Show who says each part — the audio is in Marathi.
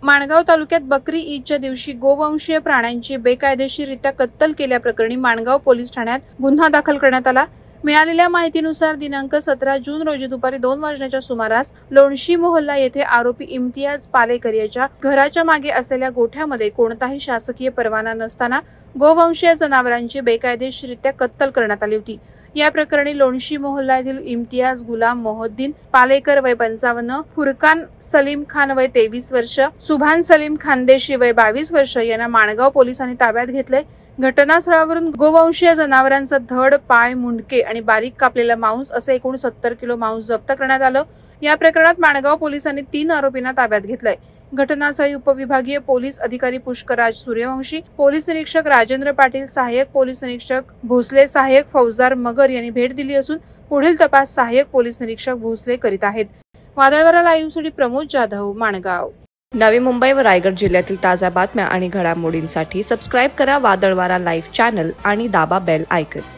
Speaker 1: माणगाव तालुक्यात बकरी ईदच्या दिवशी गोवंशीय प्राण्यांची बेकायदेशीररित्या कत्तल केल्याप्रकरणी माणगाव पोलीस ठाण्यात गुन्हा दाखल करण्यात आला। मिळालेल्या माहितीनुसार दिनांक 17 जून रोजी दुपारी 2 वाजण्याच्या सुमारास लोणशी मोहल्ला येथे आरोपी इम्तियाज पालेकर याच्या घराच्या मागे असलेल्या गोठ्यामध्ये कोणताही शासकीय परवाना नसताना गोवंशीय जनावरांची बेकायदेशीररित्या कत्तल करण्यात आली होती। या प्रकरणी लोणशी मोहल्ला येथील इम्तियाज गुलाम मोहद्दीन पालेकर वय 55, फुरकान सलीम खान वय 23 वर्ष, सुभान सलीम खानदेशी वय 22 वर्ष यांना माणगाव पोलिसांनी ताब्यात घेतले। घटनास्थळावरून गोवंशीय जनावरांचा धड, पाय, मुंडके आणि बारीक कापलेला मांस असे एकूण 70 किलो मांस जप्त करण्यात आलं। या प्रकरणात माणगाव पोलिसांनी 3 आरोपींना ताब्यात घेतलंय। घटनास्थळी उपविभागीय पोलीस अधिकारी पुष्कराज सूर्यवंशी, पोलीस निरीक्षक राजेंद्र पाटील, सहाय्यक पोलीस निरीक्षक भोसले, सहाय्यक फौजदार मगर यांनी भेट दिली असून पुढील तपास सहाय्यक पोलीस निरीक्षक भोसले करीत आहेत। वादळवारा लाईव्हसाठी प्रमोद जाधव, माणगाव।
Speaker 2: नवी मुंबई व रायगड जिल्ह्यातील ताज्या बातम्या आणि घडामोडींसाठी सबस्क्राईब करा वादळवारा लाईव्ह चॅनल आणि दाबा बेल आयकॉन।